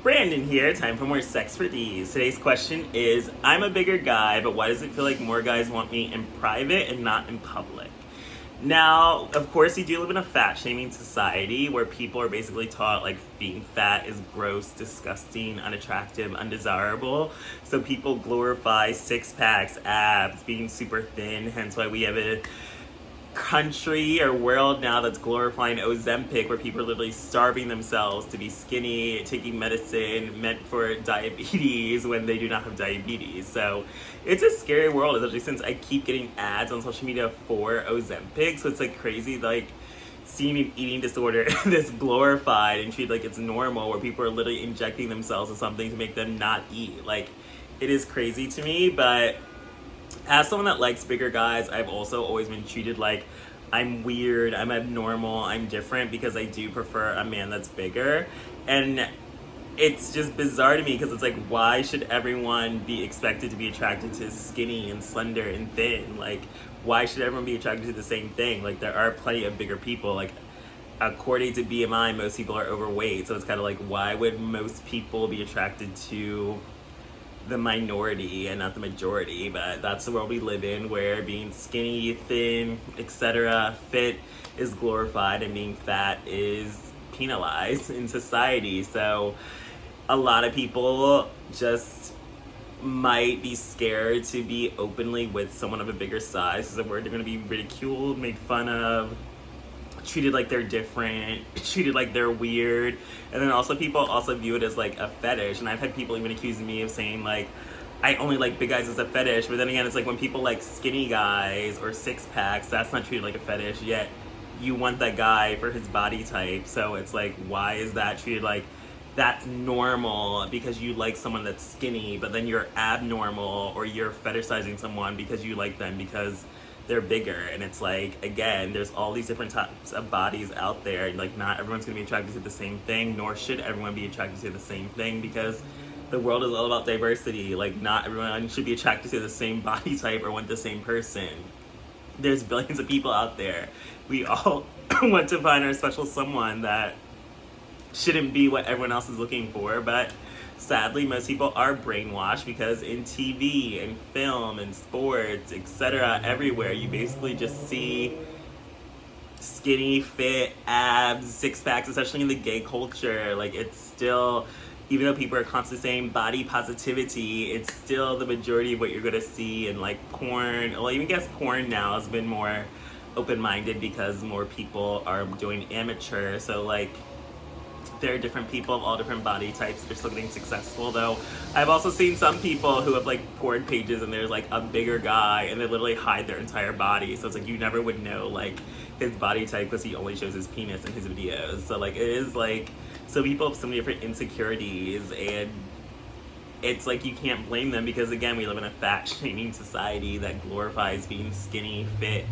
Brandon here, time for more SexxxPerTease. Today's question is, I'm a bigger guy, but why does it feel like more guys want me in private and not in public? Now, of course, we do live in a fat-shaming society where people are basically taught, like, being fat is gross, disgusting, unattractive, undesirable. So people glorify six-packs, abs, being super thin, hence why we have a country or world now that's glorifying Ozempic, where people are literally starving themselves to be skinny, taking medicine meant for diabetes when they do not have diabetes. So it's a scary world, especially since I keep getting ads on social media for Ozempic. So it's like crazy, like seeing an eating disorder that's glorified and treated like it's normal, where people are literally injecting themselves with something to make them not eat. Like, it is crazy to me. But as someone that likes bigger guys, I've also always been treated like I'm weird, I'm abnormal, I'm different, because I do prefer a man that's bigger. And it's just bizarre to me, because it's like, why should everyone be expected to be attracted to skinny and slender and thin? Like, why should everyone be attracted to the same thing? Like, there are plenty of bigger people. Like, according to BMI, most people are overweight. So it's kind of like, why would most people be attracted to the minority and not the majority? But that's the world we live in, where being skinny, thin, etc., fit is glorified, and being fat is penalized in society. So a lot of people just might be scared to be openly with someone of a bigger size, because they're going to be ridiculed, made fun of, treated like they're different, treated like they're weird. And then also people also view it as like a fetish. And I've had people even accusing me of saying like, I only like big guys as a fetish. But then again, it's like when people like skinny guys or six packs, that's not treated like a fetish, yet you want that guy for his body type. So it's like, why is that treated like that's normal because you like someone that's skinny, but then you're abnormal, or you're fetishizing someone because you like them because they're bigger? And it's like, again, there's all these different types of bodies out there, and like, not everyone's gonna be attracted to the same thing, nor should everyone be attracted to the same thing, because the world is all about diversity. Like, not everyone should be attracted to the same body type or want the same person. There's billions of people out there. We all want to find our special someone that shouldn't be what everyone else is looking for. But sadly, most people are brainwashed, because in TV and film and sports, etc., everywhere, you basically just see skinny, fit, abs, six packs, especially in the gay culture. Like, it's still, even though people are constantly saying body positivity, it's still the majority of what you're gonna see in like porn. Well, I even guess porn now has been more open-minded because more people are doing amateur. So like, there are different people of all different body types that are still getting successful. Though I've also seen some people who have like porn pages and there's like a bigger guy and they literally hide their entire body. So it's like, you never would know like his body type because he only shows his penis in his videos. So like, it is like, so people have so many different insecurities, and it's like, you can't blame them, because again, we live in a fat-shaming society that glorifies being skinny, fit,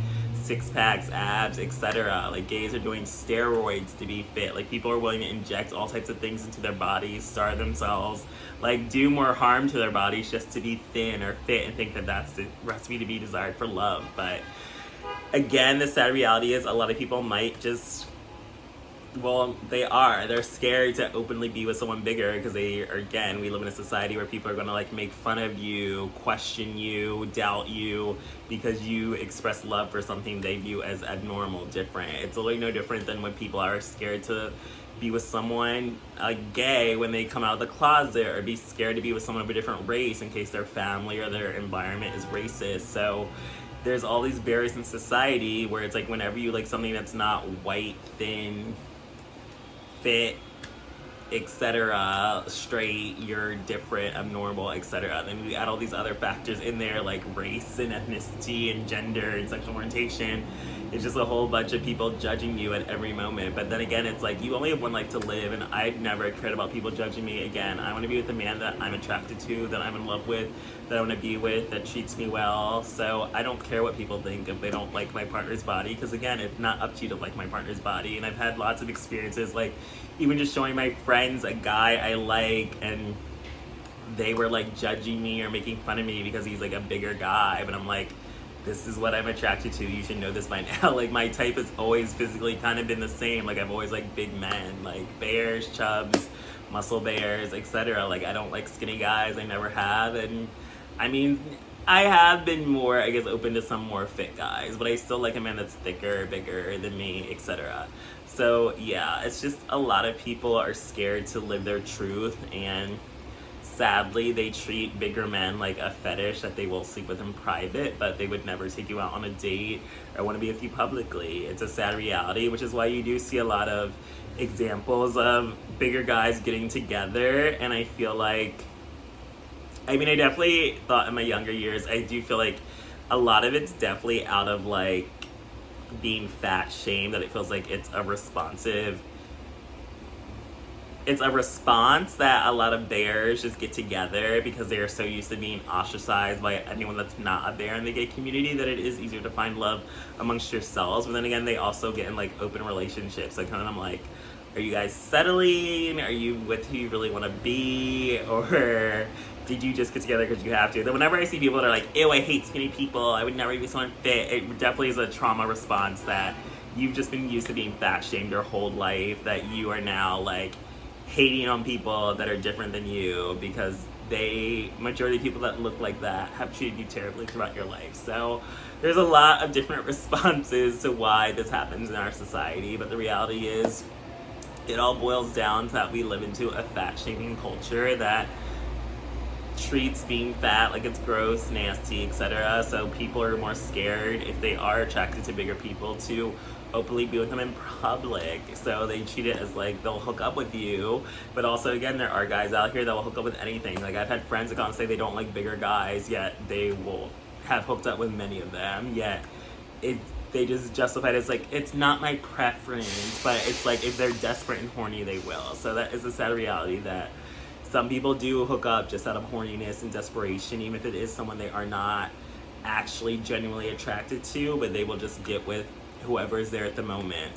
six packs, abs, etc. Like, gays are doing steroids to be fit. Like, people are willing to inject all types of things into their bodies, starve themselves, like do more harm to their bodies just to be thin or fit, and think that that's the recipe to be desired for love. But again, the sad reality is a lot of people might just, well, they're scared to openly be with someone bigger, because they are, again, we live in a society where people are going to like make fun of you, question you, doubt you, because you express love for something they view as abnormal, different. It's really no different than when people are scared to be with someone gay when they come out of the closet, or be scared to be with someone of a different race in case their family or their environment is racist. So there's all these barriers in society where it's like, whenever you like something that's not white, thin, fit, etc., straight, you're different, abnormal, etc. Then we add all these other factors in there, like race and ethnicity and gender and sexual orientation. It's just a whole bunch of people judging you at every moment. But then again, it's like, you only have one life to live, and I've never cared about people judging me. Again, I want to be with a man that I'm attracted to, that I'm in love with, that I want to be with, that treats me well. So I don't care what people think if they don't like my partner's body, because again, it's not up to you to like my partner's body. And I've had lots of experiences, like even just showing my friends a guy I like, and they were like judging me or making fun of me because he's like a bigger guy. But I'm like, this is what I'm attracted to. You should know this by now. Like, my type has always physically kind of been the same. Like, I've always liked big men, like bears, chubs, muscle bears, etc. Like, I don't like skinny guys. I never have. And I mean, I have been more, I guess, open to some more fit guys, but I still like a man that's thicker, bigger than me, etc. So yeah, it's just a lot of people are scared to live their truth, and sadly they treat bigger men like a fetish that they will sleep with in private, but they would never take you out on a date or want to be with you publicly. It's a sad reality, which is why you do see a lot of examples of bigger guys getting together. And I feel like, I mean, I definitely thought in my younger years, I do feel like a lot of it's definitely out of like being fat shamed, that it feels like it's a response that a lot of bears just get together because they are so used to being ostracized by anyone that's not a bear in the gay community, that it is easier to find love amongst yourselves. But then again, they also get in like open relationships. Like, kind of, I'm like, are you guys settling? Are you with who you really want to be? Or did you just get together because you have to? Then whenever I see people that are like, ew, I hate skinny people, I would never be someone fit, it definitely is a trauma response that you've just been used to being fat shamed your whole life, that you are now like hating on people that are different than you because majority of people that look like that have treated you terribly throughout your life. So there's a lot of different responses to why this happens in our society, but the reality is it all boils down to that we live into a fat shaming culture that treats being fat like it's gross, nasty, etc. So people are more scared, if they are attracted to bigger people, to openly be with them in public. So they treat it as like they'll hook up with you, but also again, there are guys out here that will hook up with anything. Like, I've had friends that come and say they don't like bigger guys, yet they will have hooked up with many of them, yet they just justify it as like, it's not my preference, but it's like if they're desperate and horny, they will. So that is a sad reality, that some people do hook up just out of horniness and desperation, even if it is someone they are not actually genuinely attracted to, but they will just get with whoever is there at the moment.